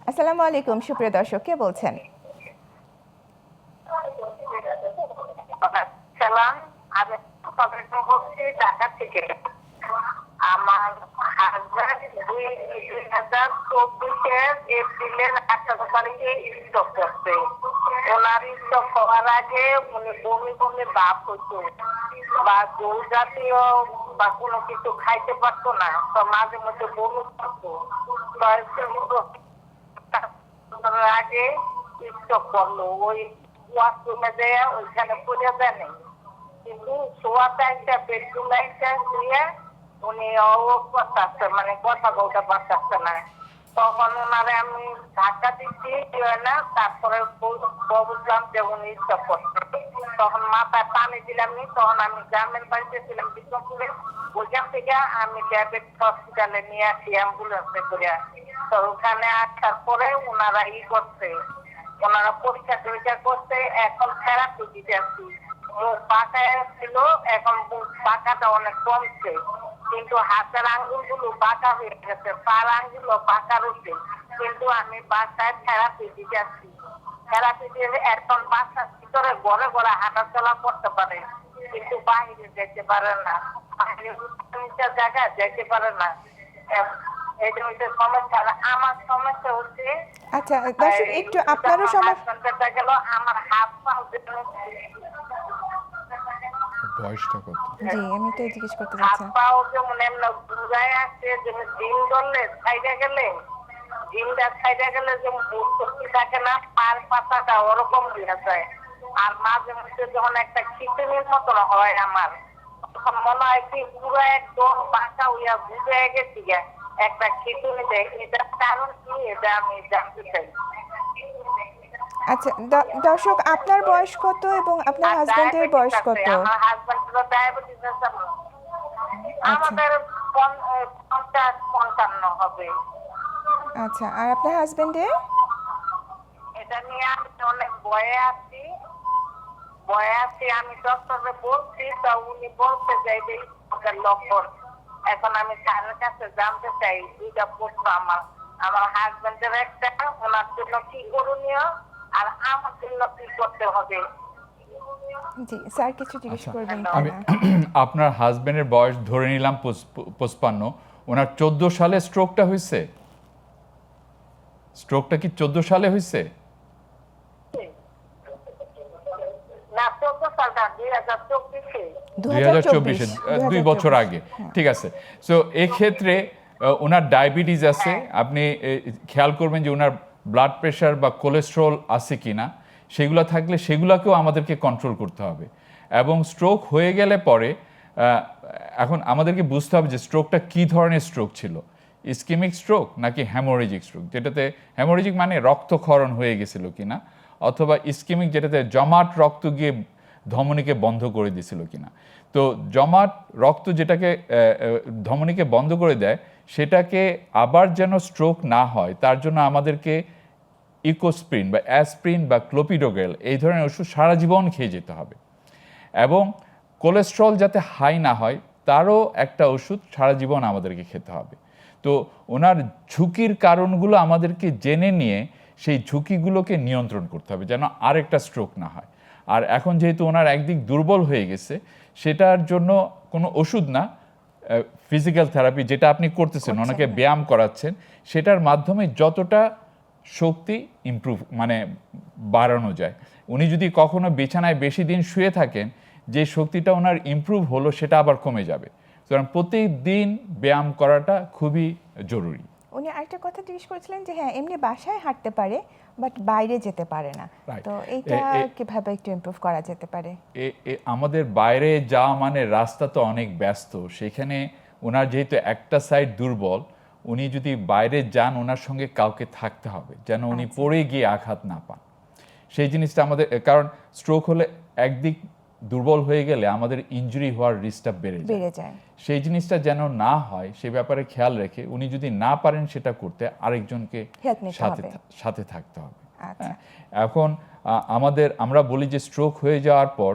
আসসালামু আলাইকুম সুপ্রিয় দর্শক, কে বলছেন? সালাম। আমি বলছি ঢাকা থেকে। আমার হাজব্যান্ড 2024-এর এপ্রিলের 18 তারিখে স্ট্রোক করছে। ওনার স্ট্রোক হওয়ার আগে উনি বমি বমি ভাব হতো বা জল জাতীয় বা কোনো কিছু খাইতে পারতো না, তো মাঝে মধ্যে বমি করতো। আগে স্ট্রোক করলো, ওই ওয়াশরুমে দেয়া ওইখানে পড়ে দেয় নেই, কিন্তু শোয়াটা একটা বেডরুম লাইনটা দিয়ে উনি করতেছে, মানে কথা বলতে পারতেছে না। তখন ওনারে আমি ধাক্কা দিচ্ছি না, তারপরে বুঝলাম যে উনি স্টপ করছে। তখন মাথায় পানি দিলাম নি, তখন আমি গ্রামের বাড়িতে ছিলাম বিষ্ণুপুরে, ওইখান থেকে আমি ডায়াবেট হসপিটালে নিয়ে আসি অ্যাম্বুলেন্সে করে। তো ওখানে আসার পরে ওনারা করছে, ওনারা পরীক্ষা টরীক্ষা করছে, এখন থেরাপি দিতে আসছি। মুখ বাঁকায় ছিল, এখন মুখ বাঁকাটা অনেক কমছে, কিন্তু হাতের আঙ্গুলগুলো বাঁকা হয়ে গেছে, পার আঙ্গুলও বাঁকা রয়েছে। কিন্তু আমি বাসায় থেরাপি দিতে আসছি, থেরাপি দিয়ে এখন বাসার ভিতরে ঘরে ঘরে হাঁটা চলা করতে পারে, কিন্তু বাইরে যেতে পারে না, বাইরে জায়গায় যেতে পারে না। এটা হচ্ছে সমস্যা। আমার সমস্যা হচ্ছে আচ্ছা দর্শক, একটু আপনারও সমস্যা। গেল আমার হাত পা বয়সটা কত? জি, আমি তো জিজ্ঞেস করতে হাত চাচ্ছি। পাও যেমন এমন ঘুরায় আসছে, যেমন জিম করলে সাইডে গেলে, জিমটা সাইডে গেলে যেমন শক্তি থাকে না, পার পাতাটা ওরকম হয়ে যায়। আর মাঝে মধ্যে যখন একটা খিচুড়ির মতন হয় আমার, তখন মনে হয় কি পুরো একদম বাঁকা হইয়া বুঝে গেছি একটা খিচুড়ি দেয়। এটার কারণ কি, এটা আমি জানতে চাই। আচ্ছা দর্শক, আপনার বয়স কত এবং আপনার হাজবেন্ডের বয়স কত? আমার হাজবেন্ডের ডায়াবেটিস আছে। আচ্ছা আমাদের 50-55 হবে। আচ্ছা, আর আপনার হাজবেন্ডের? এটা নিয়ে আমি অনেক ভয়ে আছি, আমি ডক্টরে বলছি, তা উনি বলতে চাই যে স্ট্রোকের লক্ষণ। এখন আমি স্যারের কাছে জানতে চাই দুইটা প্রশ্ন, আমার হাজবেন্ডের একটা, ওনার জন্য কি করণীয় আর আমার জন্য কি করতে হবে। জি স্যার, কিছু জিজ্ঞেস আচ্ছা, করবেন আমি কিনা? আপনার হাজবেন্ডের বয়স ধরে নিলাম 55। ওনার 14 সালে স্ট্রোকটা হয়েছে? স্ট্রোকটা কি 14 সালে হয়েছে? না, 14 সালটা 2024-এ। 2024-এ, 2 বছর আগে। ঠিক আছে। সো এক্ষেত্রে ওনার ডায়াবেটিস আছে, আপনি খেয়াল করবেন যে ওনার ব্লাড প্রেশার বা কোলেস্ট্রল আছে কিনা। সেগুলো থাকলে সেগুলোকেও আমাদেরকে কন্ট্রোল করতে হবে। এবং স্ট্রোক হয়ে গেলে পরে এখন আমাদেরকে বুঝতে হবে যে স্ট্রোকটা কী ধরনের স্ট্রোক ছিল, ইসকেমিক স্ট্রোক নাকি হ্যামোরেজিক স্ট্রোক, যেটাতে হ্যামোরেজিক মানে রক্তক্ষরণ হয়ে গেছিল কিনা, অথবা ইসকেমিক যেটাতে জমাট রক্ত গিয়ে ধমনীকে বন্ধ করে দিয়েছিল কিনা। তো জমাট রক্ত যেটাকে ধমনীকে বন্ধ করে দেয়, সেটাকে আবার যেন স্ট্রোক না হয় তার জন্য আমাদেরকে ইকোস্প্রিন বা অ্যাসপ্রিন বা ক্লোপিডোগ্রেল এই ধরনের ওষুধ সারা জীবন খেয়ে যেতে হবে। এবং কোলেস্ট্রল যাতে হাই না হয় তারও একটা ওষুধ সারা জীবন আমাদেরকে খেতে হবে। তো ওনার ঝুঁকির কারণগুলো আমাদেরকে জেনে নিয়ে সেই ঝুঁকিগুলোকে নিয়ন্ত্রণ করতে হবে যেন আরেকটা স্ট্রোক না হয়। আর এখন যেহেতু ওনার একদিক দুর্বল হয়ে গেছে, সেটার জন্য কোনো ওষুধ না, ফিজিক্যাল থেরাপি যেটা আপনি করতেছেন, ওনাকে ব্যায়াম করাচ্ছেন, সেটার মাধ্যমে যতটা শক্তি ইমপ্রুভ মানে বাড়ানো যায়। উনি যদি কখনো বিছানায় বেশি দিন শুয়ে থাকেন, যে শক্তিটা ওনার ইমপ্রুভ হলো সেটা আবার কমে যাবে। সুতরাং প্রতিদিন ব্যায়াম করাটা খুবই জরুরি। উনি আরেকটা কথা জিজ্ঞেস করেছিলেন যে হ্যাঁ, এমনি বাসায় হাঁটতে পারে বাট বাইরে যেতে পারে না, তো এইটা কিভাবে একটু ইমপ্রুভ করা যেতে পারে? আমাদের বাইরে যাওয়া মানে রাস্তা তো অনেক ব্যস্ত, সেখানে ওনার যেহেতু একটা সাইড দুর্বল, উনি যদি বাইরে যান ওনার সঙ্গে কাউকে থাকতে হবে যেন উনি পড়ে গিয়ে আঘাত না পান। সেই জিনিসটা আমাদের, কারণ স্ট্রোক হলে একদিক দুর্বল হয়ে গেলে আমাদের ইনজুরি হওয়ার রিস্কটা বেড়ে যায়। সেই জিনিসটা যেন না হয় সে ব্যাপারে খেয়াল রেখে উনি যদি না পারেন সেটা করতে, আরেকজনকে সাথে থাকতে হবে। এখন আমরা বলি যে স্ট্রোক হয়ে যাওয়ার পর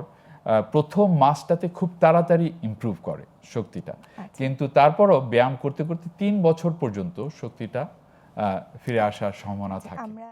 প্রথম মাসটাতে খুব তাড়াতাড়ি ইমপ্রুভ করে শক্তিটা, কিন্তু তারপরও ব্যায়াম করতে করতে 3 বছর পর্যন্ত শক্তিটা ফিরে আসার সম্ভাবনা থাকে। আমরা